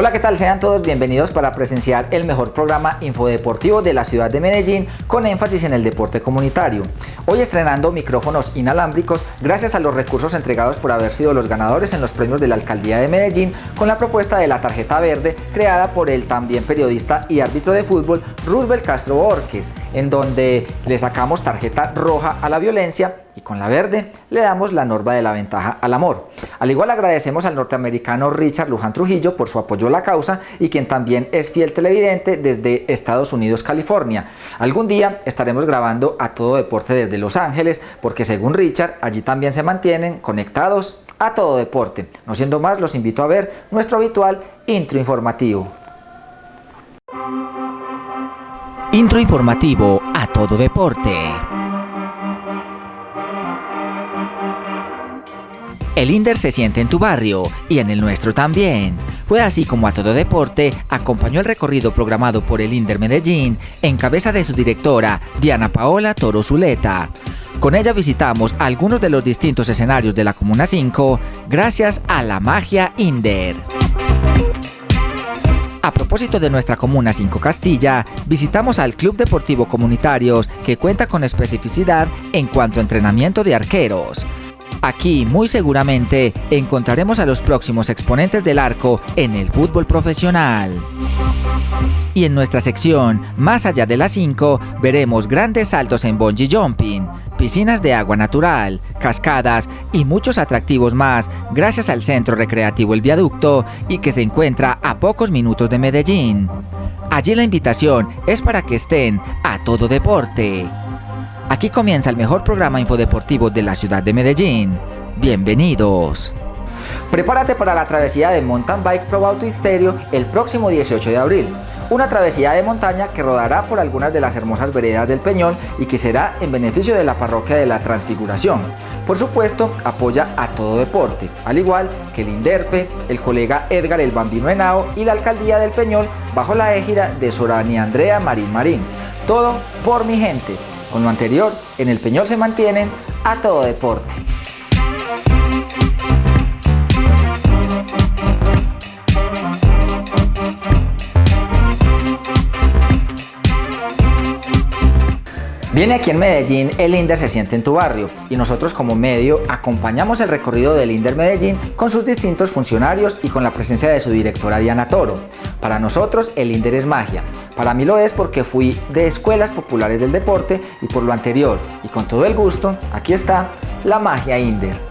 Hola, ¿qué tal? Sean todos bienvenidos para presenciar el mejor programa infodeportivo de la ciudad de Medellín con énfasis en el deporte comunitario. Hoy estrenando micrófonos inalámbricos gracias a los recursos entregados por haber sido los ganadores en los premios de la Alcaldía de Medellín con la propuesta de la tarjeta verde creada por el también periodista y árbitro de fútbol Roosevelt Castro Borges, en donde le sacamos tarjeta roja a la violencia y con la verde le damos la norma de la ventaja al amor. Al igual agradecemos al norteamericano Richard Luján Trujillo por su apoyo a la causa y quien también es fiel televidente desde Estados Unidos, California. Algún día estaremos grabando A Todo Deporte desde Los Ángeles porque según Richard allí también se mantienen conectados a todo deporte. No siendo más, los invito a ver nuestro habitual intro informativo. Intro informativo A Todo Deporte. El INDER se siente en tu barrio y en el nuestro también. Fue así como A Todo Deporte acompañó el recorrido programado por el INDER Medellín en cabeza de su directora Diana Paola Toro Zuleta. Con ella visitamos algunos de los distintos escenarios de la Comuna 5 gracias a la magia INDER. A propósito de nuestra Comuna 5 Castilla, visitamos al Club Deportivo Comunitarios que cuenta con especificidad en cuanto a entrenamiento de arqueros. Aquí, muy seguramente, encontraremos a los próximos exponentes del arco en el fútbol profesional. Y en nuestra sección, más allá de las 5, veremos grandes saltos en bungee jumping, piscinas de agua natural, cascadas y muchos atractivos más gracias al Centro Recreativo El Viaducto y que se encuentra a pocos minutos de Medellín. Allí la invitación es para que estén a todo deporte. Aquí comienza el mejor programa infodeportivo de la ciudad de Medellín. Bienvenidos. Prepárate para la travesía de Mountain Bike Pro Auto Stereo el próximo 18 de abril. Una travesía de montaña que rodará por algunas de las hermosas veredas del Peñol y que será en beneficio de la parroquia de la Transfiguración. Por supuesto, apoya a todo deporte, al igual que el INDERPE, el colega Edgar el Bambino Henao y la Alcaldía del Peñol bajo la égida de Sorania Andrea Marín. Todo por mi gente. Con lo anterior, en el Peñol se mantienen a todo deporte. Viene aquí en Medellín el INDER se siente en tu barrio y nosotros como medio acompañamos el recorrido del INDER Medellín con sus distintos funcionarios y con la presencia de su directora Diana Toro. Para nosotros el INDER es magia. Para mí lo es porque fui de escuelas populares del deporte y por lo anterior y con todo el gusto, aquí está la magia INDER.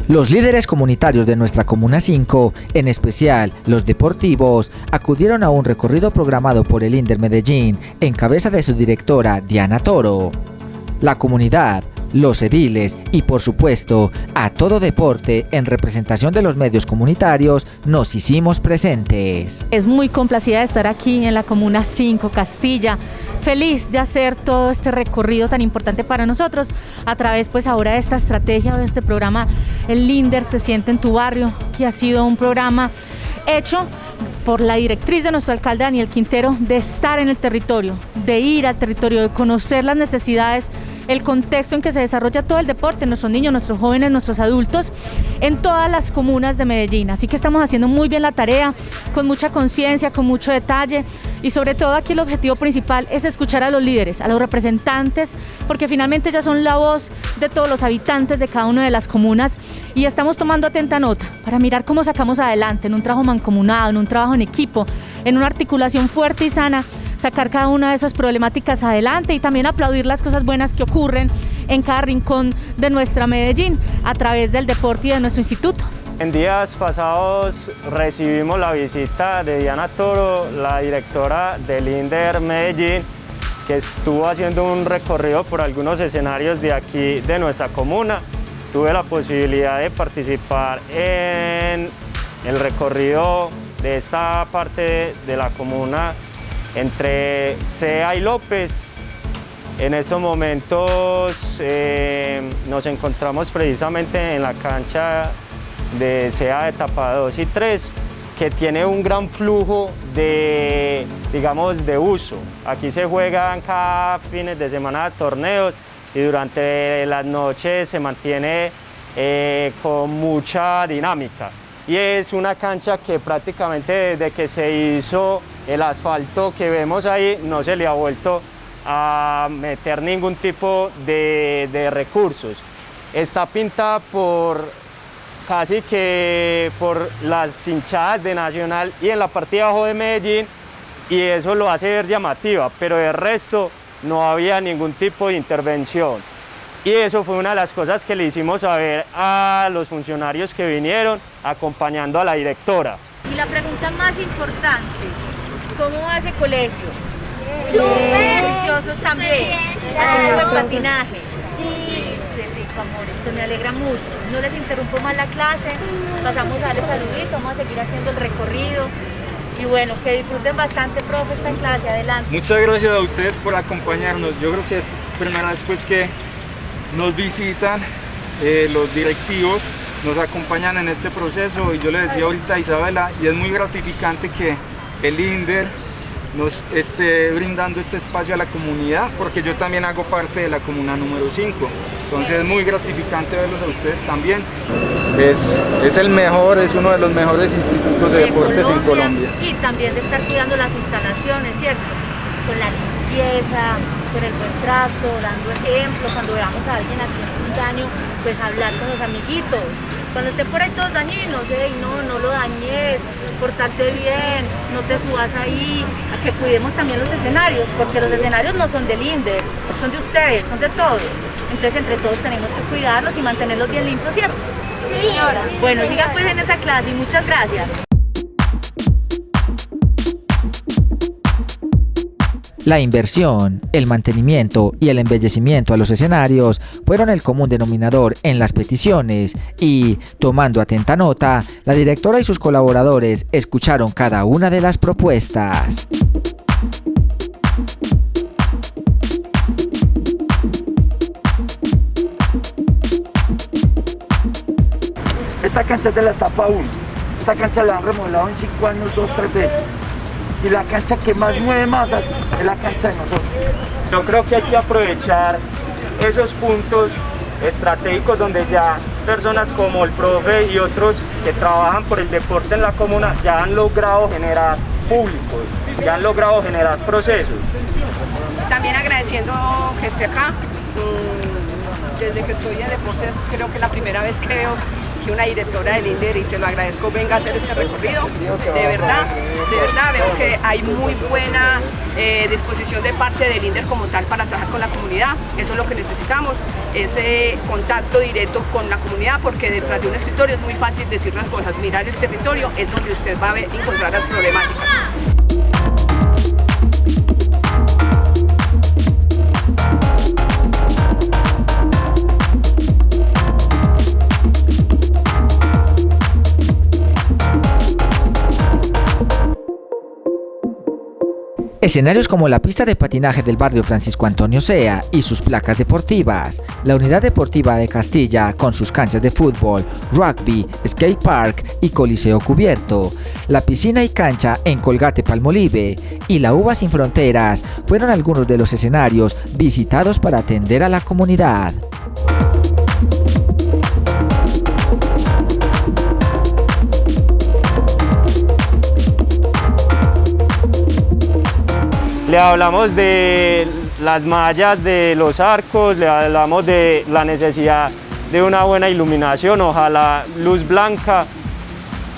Los líderes comunitarios de nuestra Comuna 5, en especial los deportivos, acudieron a un recorrido programado por el INDER Medellín en cabeza de su directora Diana Toro. La comunidad, los ediles y por supuesto a todo deporte en representación de los medios comunitarios nos hicimos presentes. Es muy complacida de estar aquí en la Comuna 5 Castilla, feliz de hacer todo este recorrido tan importante para nosotros a través pues ahora de esta estrategia, de este programa El INDER se siente en tu barrio, que ha sido un programa hecho por la directriz de nuestro alcalde Daniel Quintero de estar en el territorio, de ir al territorio, de conocer las necesidades, el contexto en que se desarrolla todo el deporte, nuestros niños, nuestros jóvenes, nuestros adultos, en todas las comunas de Medellín. Así que estamos haciendo muy bien la tarea, con mucha conciencia, con mucho detalle y sobre todo aquí el objetivo principal es escuchar a los líderes, a los representantes, porque finalmente ya son la voz de todos los habitantes de cada una de las comunas y estamos tomando atenta nota para mirar cómo sacamos adelante en un trabajo mancomunado, en un trabajo en equipo, en una articulación fuerte y sana, sacar cada una de esas problemáticas adelante y también aplaudir las cosas buenas que ocurren en cada rincón de nuestra Medellín a través del deporte y de nuestro instituto. En días pasados recibimos la visita de Diana Toro, la directora del INDER Medellín, que estuvo haciendo un recorrido por algunos escenarios de aquí, de nuestra comuna. Tuve la posibilidad de participar en el recorrido de esta parte de la comuna entre CEA y López. En estos momentos nos encontramos precisamente en la cancha de CEA de etapa 2 y 3, que tiene un gran flujo de, digamos, de uso. Aquí se juegan cada fines de semana torneos y durante las noches se mantiene con mucha dinámica. Y es una cancha que prácticamente desde que se hizo el asfalto que vemos ahí no se le ha vuelto a meter ningún tipo de recursos. Está pintada casi que por las hinchadas de Nacional y en la parte de abajo de Medellín, y eso lo hace ver llamativa, pero de resto no había ningún tipo de intervención. Y eso fue una de las cosas que le hicimos saber a los funcionarios que vinieron acompañando a la directora. Y la pregunta más importante, ¿cómo va ese colegio? Juiciosos también, hacen buen patinaje. Qué rico, amores, pues me alegra mucho. No les interrumpo más la clase, pasamos a darles saludito, vamos a seguir haciendo el recorrido. Y bueno, que disfruten bastante, profe, esta clase, adelante. Muchas gracias a ustedes por acompañarnos. Yo creo que es primera vez pues que nos visitan los directivos, nos acompañan en este proceso, y yo le decía ahorita a Isabela, y es muy gratificante que el INDER nos esté brindando este espacio a la comunidad, porque yo también hago parte de la comuna número 5, entonces es muy gratificante verlos a ustedes también. Es el mejor, es uno de los mejores institutos de deportes en Colombia. Y también de estar cuidando las instalaciones, ¿cierto? Con la limpieza, con el buen trato, dando ejemplo. Cuando veamos a alguien haciendo un daño, pues hablar con los amiguitos. Cuando estén por ahí todos dañinos, no lo dañes, portate bien, no te subas ahí, a que cuidemos también los escenarios, porque los escenarios no son del INDER, son de ustedes, son de todos. Entonces entre todos tenemos que cuidarlos y mantenerlos bien limpios, ¿cierto? Sí. Señora. Bueno, sigan pues en esa clase y muchas gracias. La inversión, el mantenimiento y el embellecimiento a los escenarios fueron el común denominador en las peticiones y, tomando atenta nota, la directora y sus colaboradores escucharon cada una de las propuestas. Esta cancha es de la etapa 1. Esta cancha la han remodelado en 5 años 2-3 veces. Y la cancha que más mueve masas es la cancha de nosotros. Yo creo que hay que aprovechar esos puntos estratégicos donde ya personas como el profe y otros que trabajan por el deporte en la comuna ya han logrado generar públicos, ya han logrado generar procesos. También agradeciendo que esté acá. Desde que estoy en deportes creo que es la primera vez que veo que una directora del INDER, y te lo agradezco, venga a hacer este recorrido. De verdad veo que hay muy buena disposición de parte del INDER como tal para trabajar con la comunidad. Eso es lo que necesitamos, ese contacto directo con la comunidad, porque detrás de un escritorio es muy fácil decir las cosas, mirar el territorio es donde usted va a encontrar las problemáticas. Escenarios como la pista de patinaje del barrio Francisco Antonio Sea y sus placas deportivas, la unidad deportiva de Castilla con sus canchas de fútbol, rugby, skate park y coliseo cubierto, la piscina y cancha en Colgate Palmolive y la Uva Sin Fronteras fueron algunos de los escenarios visitados para atender a la comunidad. Le hablamos de las mallas de los arcos, le hablamos de la necesidad de una buena iluminación, ojalá luz blanca,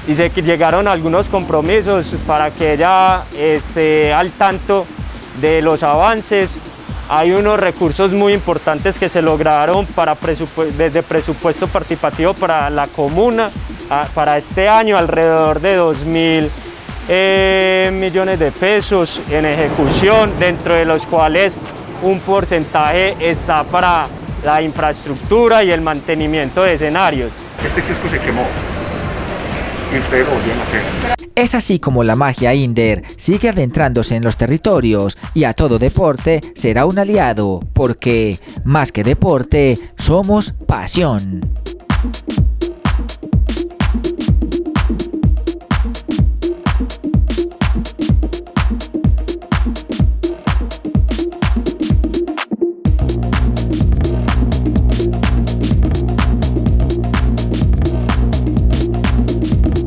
y sé que llegaron algunos compromisos para que ella esté al tanto de los avances. hay unos recursos muy importantes que se lograron desde presupuesto participativo para la comuna para este año, alrededor de 2.000 millones de pesos en ejecución, dentro de los cuales un porcentaje está para la infraestructura y el mantenimiento de escenarios. Este kiosco se quemó y ustedes lo volvieron a hacer. Es así como la magia Inder sigue adentrándose en los territorios y a todo deporte será un aliado, porque más que deporte, somos pasión.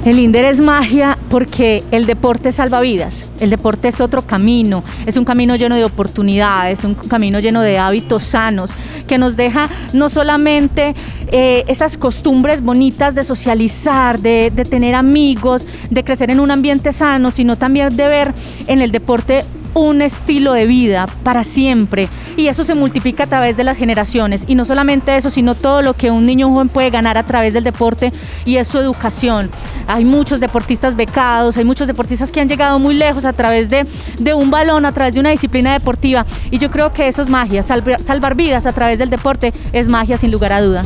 El Inder es magia porque el deporte salva vidas, el deporte es otro camino, es un camino lleno de oportunidades, un camino lleno de hábitos sanos, que nos deja no solamente esas costumbres bonitas de socializar, de tener amigos, de crecer en un ambiente sano, sino también de ver en el deporte un estilo de vida para siempre, y eso se multiplica a través de las generaciones, y no solamente eso, sino todo lo que un niño joven puede ganar a través del deporte, y es su educación. Hay muchos deportistas becados, hay muchos deportistas que han llegado muy lejos a través de un balón, a través de una disciplina deportiva, y yo creo que eso es magia, salvar vidas a través del deporte es magia sin lugar a duda.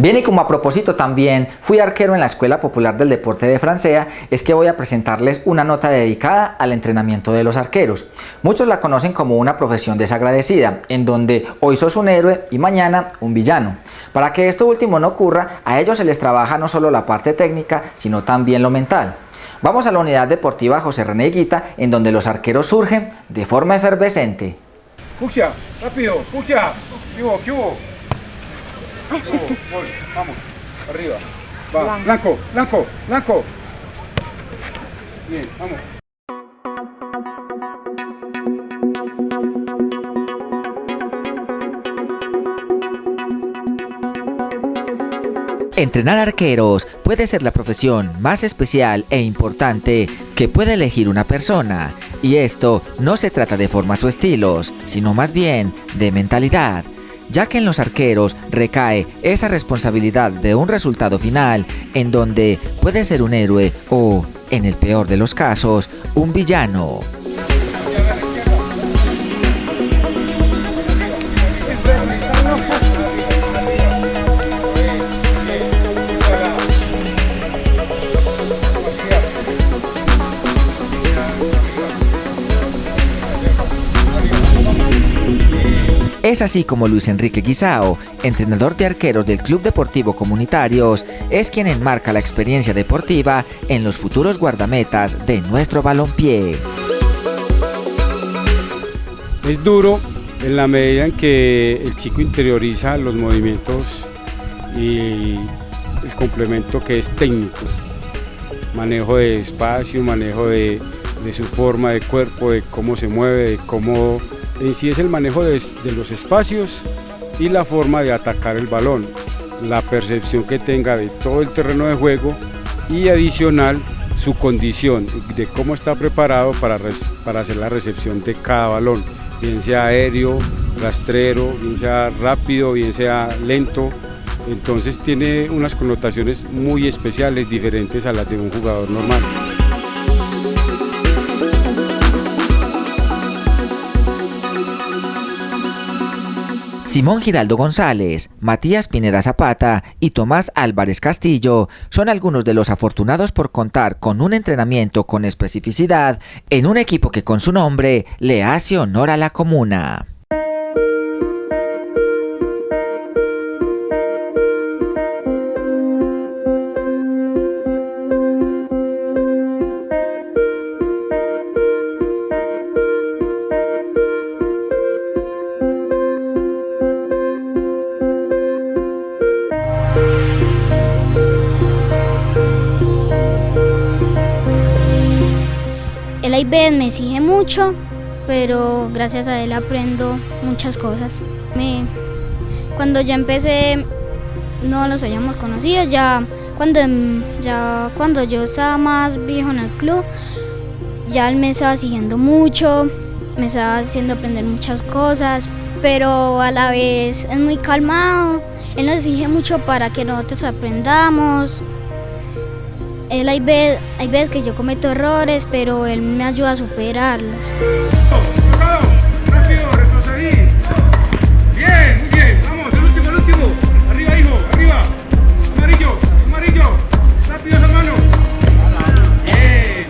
Bien, y como a propósito también fui arquero en la Escuela Popular del Deporte de Francea, es que voy a presentarles una nota dedicada al entrenamiento de los arqueros. Muchos la conocen como una profesión desagradecida, en donde hoy sos un héroe y mañana un villano. Para que esto último no ocurra, a ellos se les trabaja no solo la parte técnica, sino también lo mental. Vamos a la unidad deportiva José René Higuita, en donde los arqueros surgen de forma efervescente. Pucha, rápido, pucha. ¿Qué hubo? ¿Qué hubo? Vamos, arriba. Va, blanco, blanco, blanco. Bien, vamos. Entrenar arqueros puede ser la profesión más especial e importante que puede elegir una persona, y esto no se trata de formas o estilos, sino más bien de mentalidad, ya que en los arqueros recae esa responsabilidad de un resultado final en donde puede ser un héroe o, en el peor de los casos, un villano. Es así como Luis Enrique Guisao, entrenador de arqueros del Club Deportivo Comunitarios, es quien enmarca la experiencia deportiva en los futuros guardametas de nuestro balompié. Es duro en la medida en que el chico interioriza los movimientos y el complemento que es técnico, manejo de espacio, manejo de su forma de cuerpo, de cómo se mueve, de cómo en sí es el manejo de los espacios y la forma de atacar el balón, la percepción que tenga de todo el terreno de juego y adicional su condición de cómo está preparado para hacer la recepción de cada balón, bien sea aéreo, rastrero, bien sea rápido, bien sea lento. Entonces tiene unas connotaciones muy especiales, diferentes a las de un jugador normal. Simón Giraldo González, Matías Pineda Zapata y Tomás Álvarez Castillo son algunos de los afortunados por contar con un entrenamiento con especificidad en un equipo que con su nombre le hace honor a la comuna. hay veces me exige mucho, pero gracias a él aprendo muchas cosas. Cuando ya empecé no los habíamos conocido, ya cuando yo estaba más viejo en el club, ya él me estaba siguiendo mucho, me estaba haciendo aprender muchas cosas, pero a la vez es muy calmado, él nos exige mucho para que nosotros aprendamos. Él hay veces que yo cometo errores, pero él me ayuda a superarlos. Rápido, retrocedí. Bien, muy bien. Vamos, el último. Arriba, hijo, arriba. Amarillo. Rápido esa mano. Bien.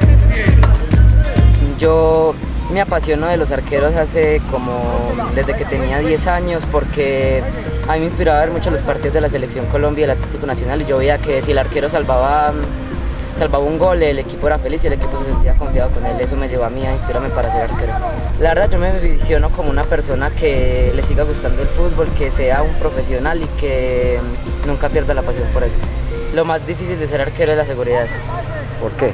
Yo me apasiono de los arqueros desde que tenía 10 años, porque a mí me inspiraba ver mucho los partidos de la Selección Colombia y el Atlético Nacional, y yo veía que si el arquero salvaba un gol, el equipo era feliz y el equipo se sentía confiado con él. Eso me llevó a mí a inspirarme para ser arquero. La verdad, yo me visiono como una persona que le siga gustando el fútbol, que sea un profesional y que nunca pierda la pasión por él. Lo más difícil de ser arquero es la seguridad. ¿Por qué?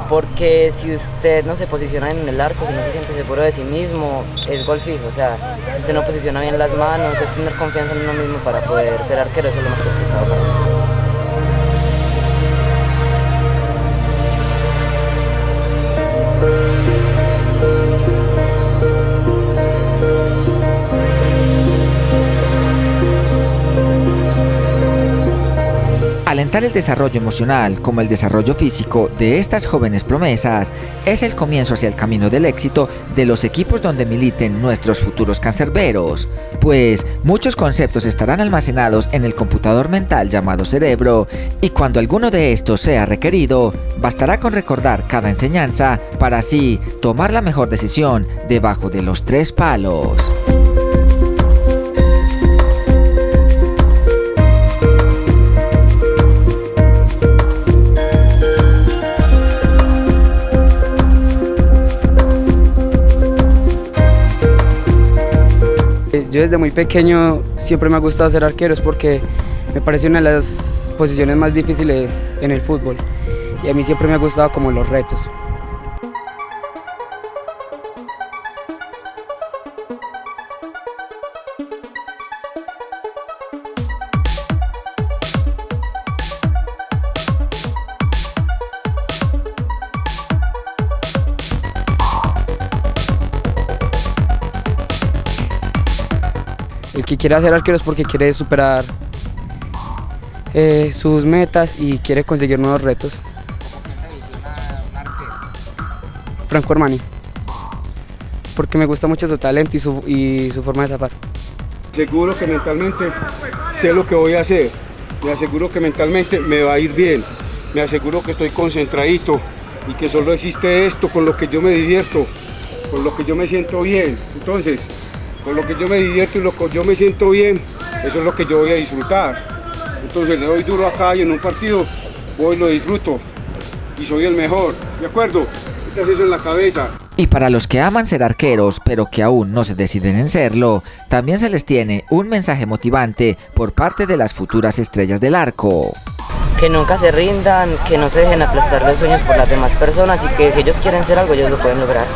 Porque si usted no se posiciona en el arco, si no se siente seguro de sí mismo, es gol fijo. O sea, si usted no posiciona bien las manos, es tener confianza en uno mismo para poder ser arquero. Eso es lo más complicado para mí. Alentar el desarrollo emocional como el desarrollo físico de estas jóvenes promesas es el comienzo hacia el camino del éxito de los equipos donde militen nuestros futuros cancerberos, pues muchos conceptos estarán almacenados en el computador mental llamado cerebro, y cuando alguno de estos sea requerido, bastará con recordar cada enseñanza para así tomar la mejor decisión debajo de los 3 palos. Yo desde muy pequeño siempre me ha gustado ser arquero, porque me parece una de las posiciones más difíciles en el fútbol, y a mí siempre me ha gustado como los retos. El que quiere ser arquero es porque quiere superar sus metas y quiere conseguir nuevos retos. Franco Armani, porque me gusta mucho su talento y su forma de tapar. Seguro que mentalmente sé lo que voy a hacer, me aseguro que mentalmente me va a ir bien, me aseguro que estoy concentradito y que solo existe esto con lo que yo me divierto, con lo que yo me siento bien. Entonces, con lo que yo me divierto y lo que yo me siento bien, eso es lo que yo voy a disfrutar. Entonces le doy duro acá y en un partido voy y lo disfruto y soy el mejor, ¿de acuerdo? Metas eso en la cabeza. Y para los que aman ser arqueros pero que aún no se deciden en serlo, también se les tiene un mensaje motivante por parte de las futuras estrellas del arco. Que nunca se rindan, que no se dejen aplastar los sueños por las demás personas, y que si ellos quieren ser algo, ellos lo pueden lograr.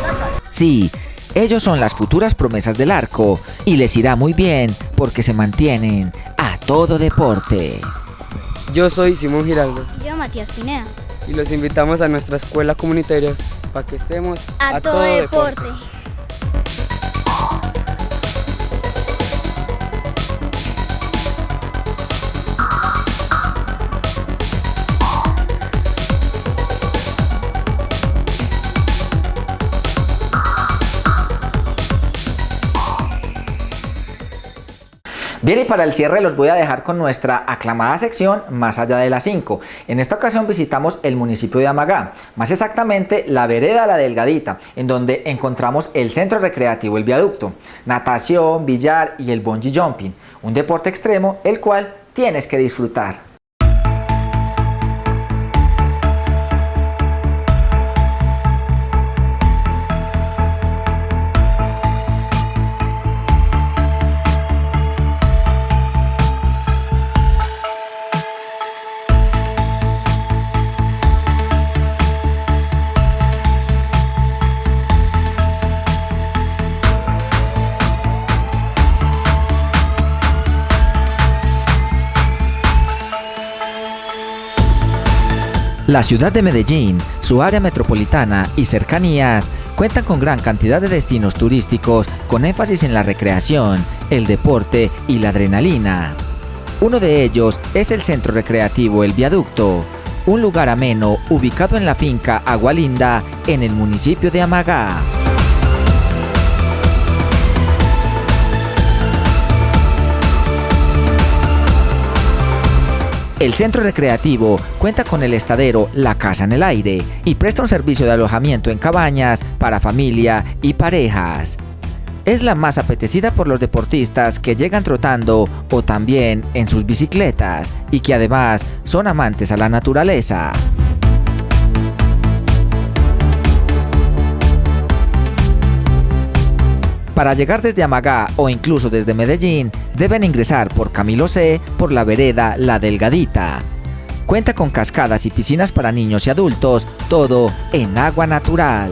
Sí, ellos son las futuras promesas del arco y les irá muy bien porque se mantienen a todo deporte. Yo soy Simón Giraldo. Yo, Matías Pineda. Y los invitamos a nuestra escuela comunitaria para que estemos a todo deporte. Bien, y para el cierre los voy a dejar con nuestra aclamada sección Más allá de las 5. En esta ocasión visitamos el municipio de Amagá, más exactamente la vereda La Delgadita, en donde encontramos el centro recreativo El Viaducto, natación, billar y el bungee jumping, un deporte extremo el cual tienes que disfrutar. La ciudad de Medellín, su área metropolitana y cercanías cuentan con gran cantidad de destinos turísticos con énfasis en la recreación, el deporte y la adrenalina. Uno de ellos es el centro recreativo El Viaducto, un lugar ameno ubicado en la finca Agua Linda en el municipio de Amagá. El centro recreativo cuenta con el estadero La Casa en el Aire y presta un servicio de alojamiento en cabañas para familia y parejas. Es la más apetecida por los deportistas que llegan trotando o también en sus bicicletas y que además son amantes a la naturaleza. Para llegar desde Amagá o incluso desde Medellín, deben ingresar por Camilo C por la vereda La Delgadita. Cuenta con cascadas y piscinas para niños y adultos, todo en agua natural.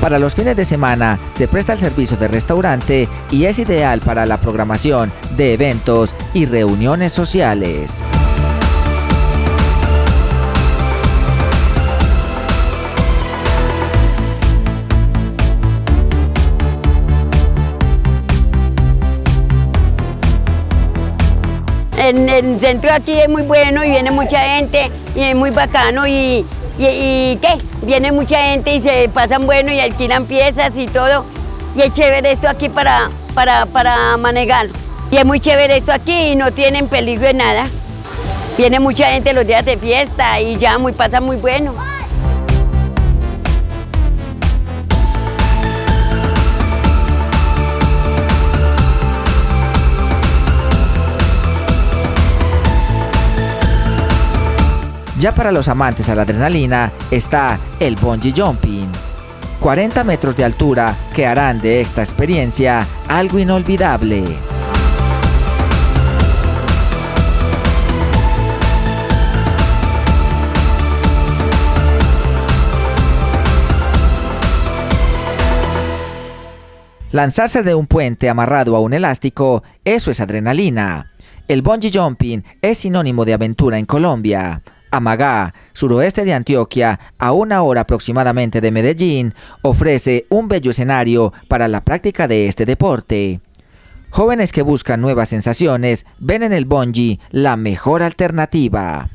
Para los fines de semana se presta el servicio de restaurante y es ideal para la programación de eventos y reuniones sociales. El centro aquí es muy bueno y viene mucha gente y es muy bacano y ¿qué? Viene mucha gente y se pasan bueno y alquilan piezas y todo. Y es chévere esto aquí para manejarlo. Y es muy chévere esto aquí y no tienen peligro de nada. Viene mucha gente los días de fiesta y ya pasa muy bueno. Ya para los amantes a la adrenalina está el bungee jumping. 40 metros de altura que harán de esta experiencia algo inolvidable. Lanzarse de un puente amarrado a un elástico, eso es adrenalina. El bungee jumping es sinónimo de aventura en Colombia. Amagá, suroeste de Antioquia, a 1 hora aproximadamente de Medellín, ofrece un bello escenario para la práctica de este deporte. Jóvenes que buscan nuevas sensaciones ven en el bungee la mejor alternativa.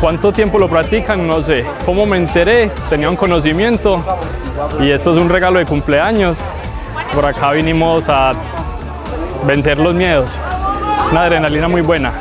¿Cuánto tiempo lo practican? No sé. ¿Cómo me enteré? Tenía un conocimiento y esto es un regalo de cumpleaños. Por acá vinimos a vencer los miedos. Una adrenalina muy buena.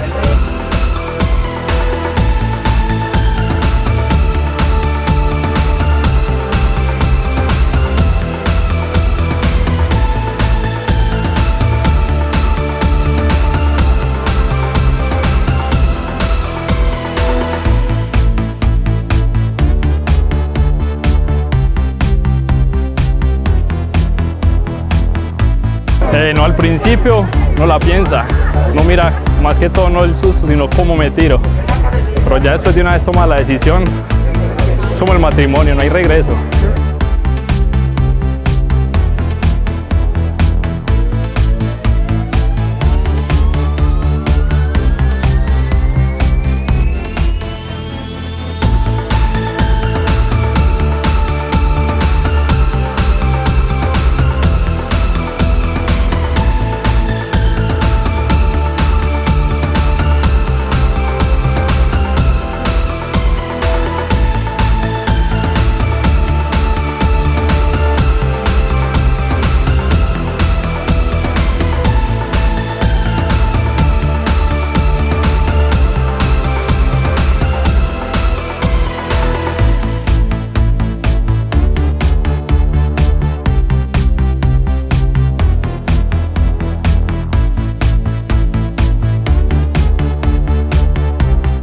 No, al principio no la piensa, no mira más que todo no el susto, sino cómo me tiro. Pero ya después de una vez toma la decisión, es como el matrimonio, no hay regreso.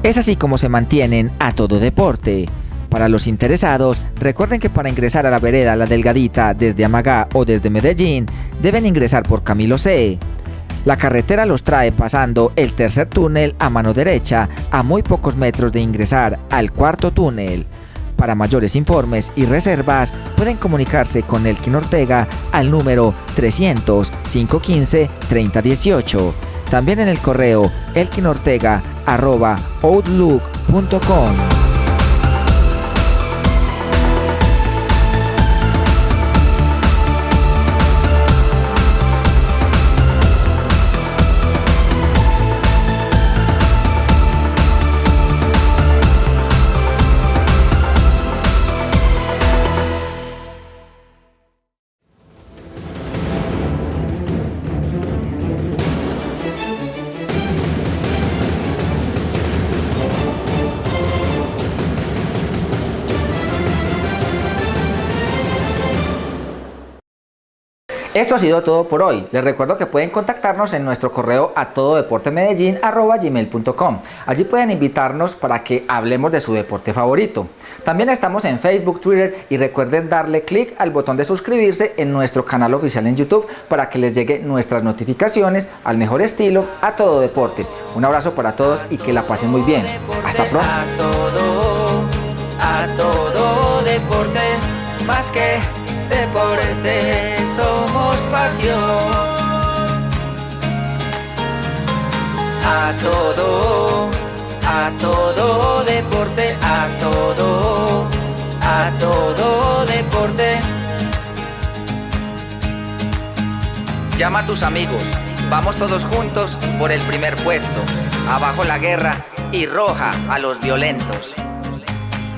Es así como se mantienen a todo deporte. Para los interesados, recuerden que para ingresar a la vereda La Delgadita desde Amagá o desde Medellín, deben ingresar por Camilo C. La carretera los trae pasando el tercer túnel a mano derecha, a muy pocos metros de ingresar al cuarto túnel. Para mayores informes y reservas, pueden comunicarse con Elkin Ortega al número 300-515-3018. También en el correo elkinortega@outlook.com. Esto ha sido todo por hoy. Les recuerdo que pueden contactarnos en nuestro correo a tododeportemedellin@gmail.com. Allí pueden invitarnos para que hablemos de su deporte favorito. También estamos en Facebook, Twitter y recuerden darle clic al botón de suscribirse en nuestro canal oficial en YouTube para que les llegue nuestras notificaciones al mejor estilo a todo deporte. Un abrazo para todos y que la pasen muy bien. Hasta pronto. A todo deporte, más que deporte, somos pasión. A todo deporte, a todo deporte. Llama a tus amigos, vamos todos juntos por el primer puesto. Abajo la guerra y roja a los violentos.